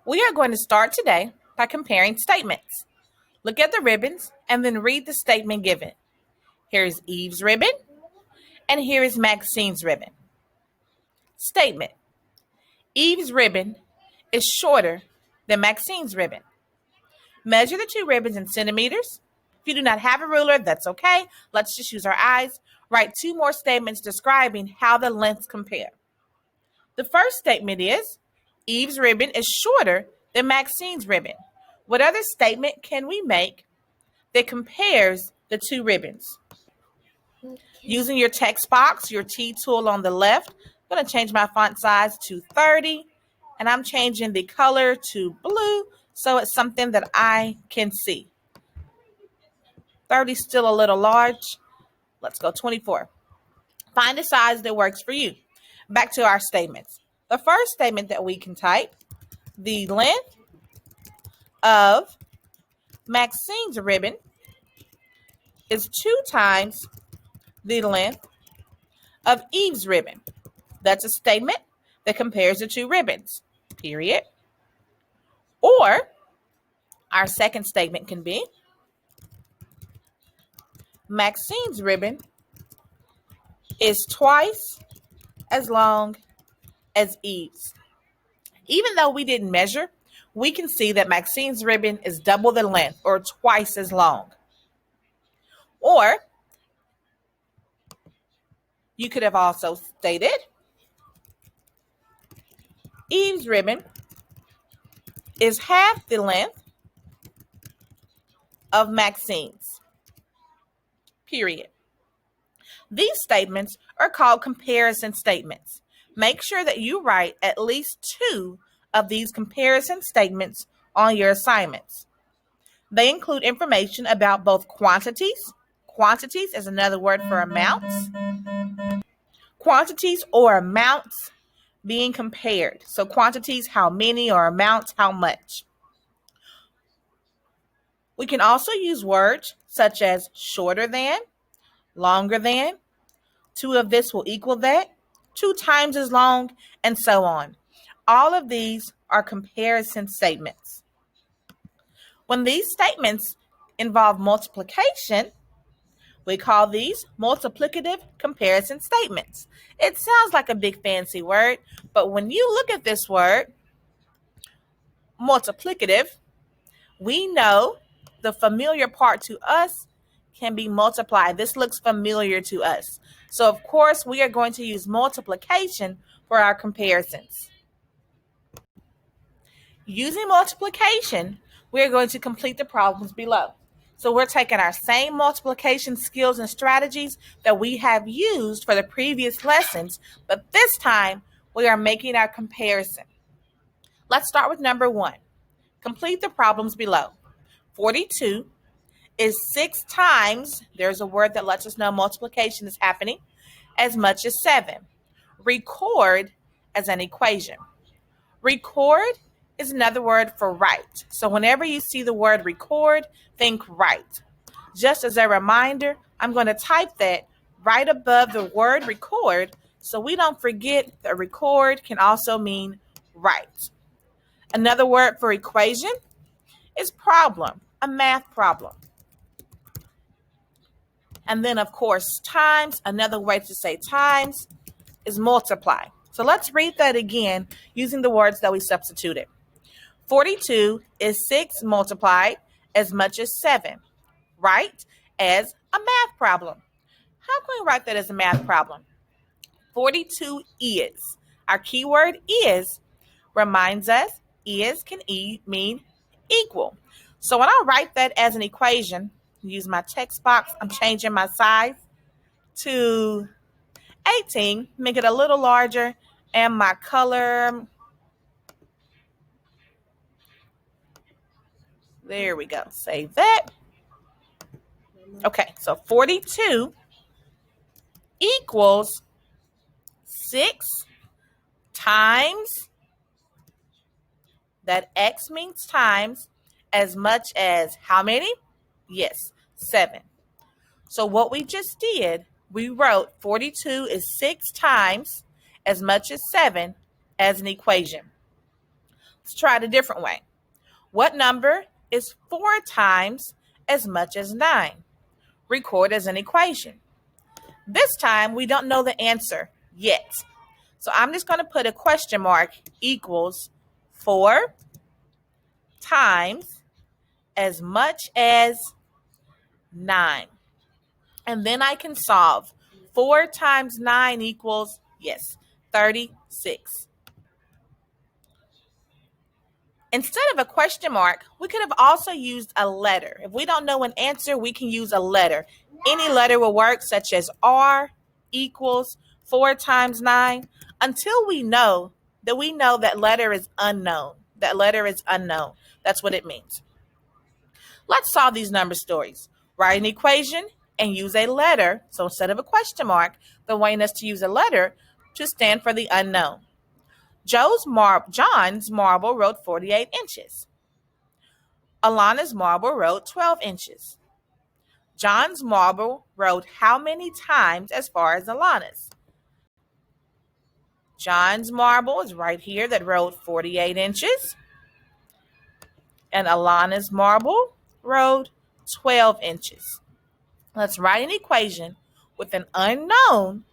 We are going to start today by comparing statements. Look at the ribbons and then read the statement given. Here is Eve's ribbon and here is Maxine's ribbon. Statement: Eve's ribbon is shorter than Maxine's ribbon. Measure the two ribbons in centimeters. If you do not have a ruler, that's okay. Let's just use our eyes. Write two more statements describing how the lengths compare. The first statement is, Eve's ribbon is shorter than Maxine's ribbon. What other statement can we make that compares the two ribbons? Using your text box, your T tool on the left, I'm going to change my font size to 30, and I'm changing the color to blue so it's something that I can see. 30 is still a little large. Let's go 24. Find a size that works for you. Back to our statements. The first statement that we can type, the length of Maxine's ribbon is 2 times the length of Eve's ribbon. That's a statement that compares the two ribbons, period. Or our second statement can be, Maxine's ribbon is twice as long as Eve's. Even though we didn't measure, we can see that Maxine's ribbon is double the length or twice as long. Or you could have also stated, Eve's ribbon is half the length of Maxine's, period. These statements are called comparison statements. Make sure that you write at least 2 of these comparison statements on your assignments. They include information about both quantities. Quantities is another word for amounts. Quantities or amounts being compared. So quantities, how many, or amounts, how much. We can also use words such as shorter than, longer than, 2 of this will equal that, 2 times as long, and so on. All of these are comparison statements. When these statements involve multiplication, we call these multiplicative comparison statements. It sounds like a big fancy word, but when you look at this word, multiplicative, we know the familiar part to us can be multiplied. This looks familiar to us. So, of course, we are going to use multiplication for our comparisons. Using multiplication, we are going to complete the problems below. So we're taking our same multiplication skills and strategies that we have used for the previous lessons, but this time we are making our comparison. Let's start with number 1. Complete the problems below. 42 is 6 times, there's a word that lets us know multiplication is happening, as much as 7. Record as an equation. Record is another word for write. So whenever you see the word record, think write. Just as a reminder, I'm going to type that right above the word record so we don't forget that record can also mean write. Another word for equation is problem, a math problem. And then, of course, times, another way to say times is multiply. So let's read that again using the words that we substituted. 42 is 6 multiplied as much as 7. Write as a math problem. How can we write that as a math problem? 42 is. Our keyword is reminds us is can mean equal. So when I write that as an equation, use my text box, I'm changing my size to 18, make it a little larger, and my color, there we go, save that. Okay, so 42 equals 6 times, that X means times, as much as how many? Yes, 7. So what we just did, we wrote 42 is 6 times as much as 7 as an equation. Let's try it a different way. What number is 4 times as much as 9? Record as an equation. This time, we don't know the answer yet. So I'm just going to put a question mark equals 4 times as much as 9. And then I can solve. 4 times 9 equals, yes, 36. Instead of a question mark, we could have also used a letter. If we don't know an answer, we can use a letter. Any letter will work, such as R equals 4 times 9, until we know that letter is unknown. That letter is unknown. That's what it means. Let's solve these number stories. Write an equation and use a letter. So instead of a question mark, they're wanting us to use a letter to stand for the unknown. John's marble wrote 48 inches. Alana's marble wrote 12 inches. John's marble wrote how many times as far as Alana's? John's marble is right here that wrote 48 inches. And Alana's marble wrote 12 inches. Let's write an equation with an unknown.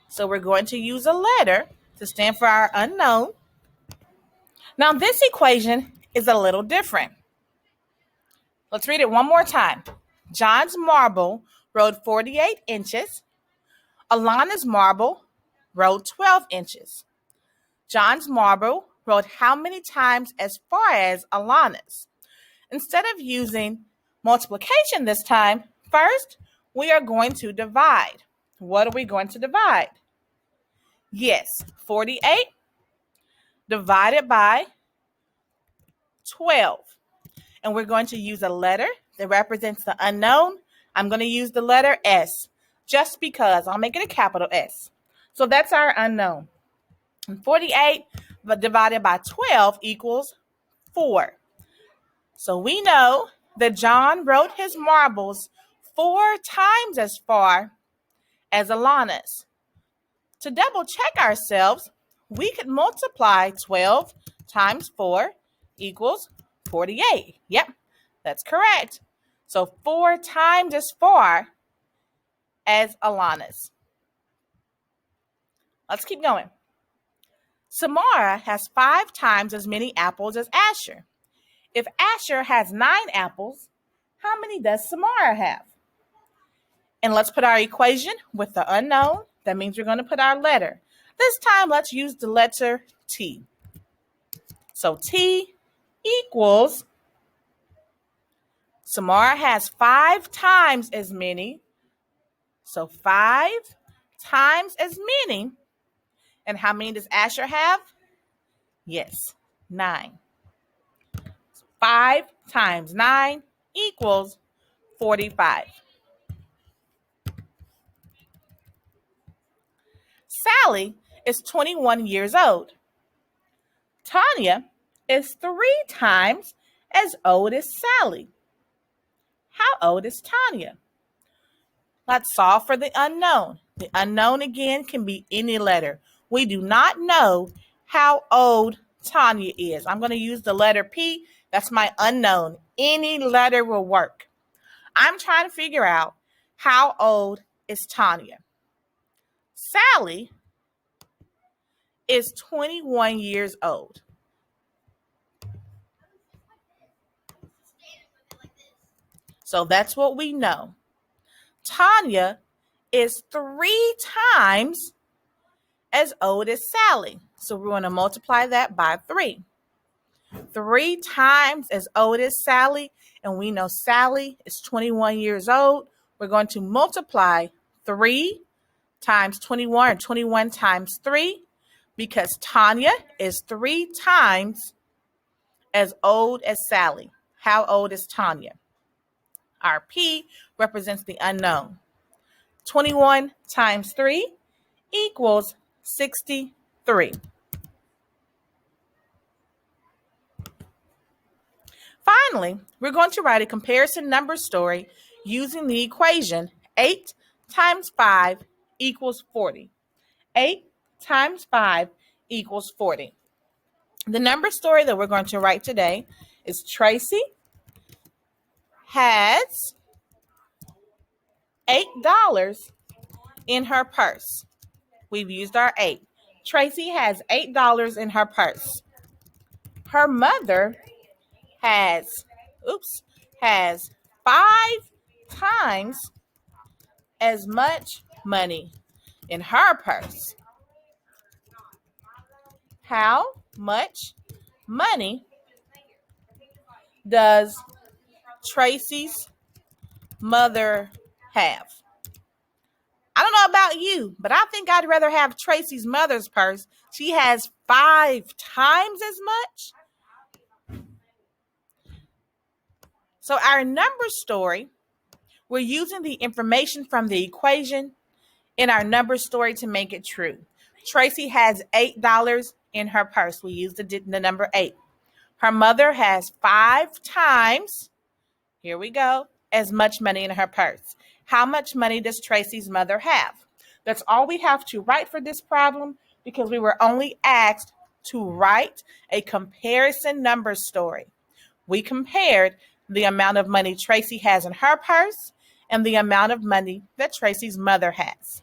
So we're going to use a letter to stand for our unknown. Now this equation is a little different. Let's read it one more time. John's marble wrote 48 inches. Alana's marble wrote 12 inches. John's marble wrote how many times as far as Alana's? Instead of using multiplication this time, first we are going to divide. What are we going to divide? Yes, 48 divided by 12. And we're going to use a letter that represents the unknown. I'm going to use the letter S just because. I'll make it a capital S. So that's our unknown. And 48 divided by 12 equals 4. So we know that John wrote his marbles 4 times as far as Alana's. To double check ourselves, we could multiply 12 times 4 equals 48. Yep, that's correct. So 4 times as far as Alana's. Let's keep going. Samara has 5 times as many apples as Asher. If Asher has 9 apples, how many does Samara have? And let's put our equation with the unknown. That means we're going to put our letter. This time, let's use the letter T. So T equals, Samara has 5 times as many. So 5 times as many. And how many does Asher have? Yes, 9. 5 times 9 equals 45. Sally is 21 years old. Tanya is 3 times as old as Sally. How old is Tanya? Let's solve for the unknown. The unknown again can be any letter. We do not know how old Tanya is. I'm going to use the letter P. That's my unknown. Any letter will work. I'm trying to figure out how old is Tanya. Sally is 21 years old. So that's what we know. Tanya is 3 times as old as Sally. So we're going to multiply that by 3. 3 times as old as Sally, and we know Sally is 21 years old. We're going to multiply 3 times 21, or 21 times 3, because Tanya is 3 times as old as Sally. How old is Tanya? Our P represents the unknown. 21 times 3 equals 63. Finally, we're going to write a comparison number story using the equation 8 times 5 equals 40. 8 times 5 equals 40. The number story that we're going to write today is Tracy has $8 in her purse. We've used our 8. Tracy has $8 in her purse. Her mother has 5 times as much money in her purse. How much money does Tracy's mother have? I don't know about you, but I think I'd rather have Tracy's mother's purse. She has 5 times as much. So our number story, we're using the information from the equation in our number story to make it true. Tracy has $8 in her purse. We use the number 8. Her mother has 5 times, here we go, as much money in her purse. How much money does Tracy's mother have? That's all we have to write for this problem because we were only asked to write a comparison number story. We compared the amount of money Tracy has in her purse and the amount of money that Tracy's mother has.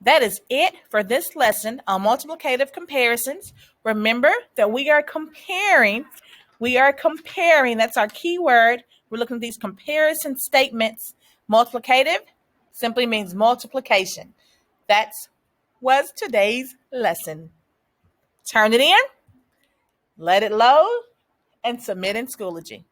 That is it for this lesson on multiplicative comparisons. Remember that we are comparing. That's our key word. We're looking at these comparison statements. Multiplicative simply means multiplication. That was today's lesson. Turn it in, let it load, and submit in Schoology.